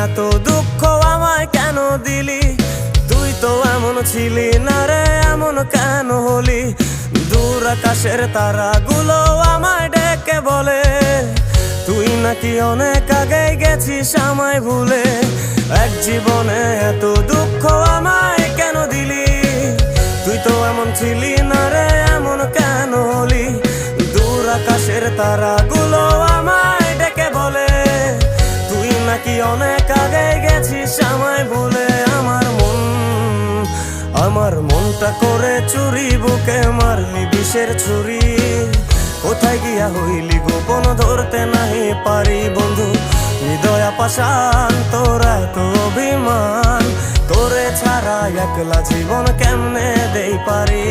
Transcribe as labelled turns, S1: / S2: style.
S1: এত দুঃখ আমায় কেন দিলি? তুই তো এমন ছিলি না রে, এমন কেন হলি? দূর আকাশের তারাগুলো আমায় ডেকে বলে তুই নাকি অনেক আগে গেছিস আমায় ভুলে। এক জীবনে এত দুঃখ আমায় কেন দিলি? তুই তো এমন ছিলি না রে, এমন কেন হলি? দূর আকাশের তারাগুলো আমায় ডেকে বলে তুই নাকি অনেক আগে গেছিস আমায় ভুলে। আমার মনটা করে চুরি, বুকে মারলি বিষের ছুরি। কোথায় গিয়া হইলি গোপন ধরতে নাহি পারি বন্ধু। হৃদয় পাষাণ তোর এত অভিমান, তোরে ছাড়া একলা জীবন কেমনে দেই পারি?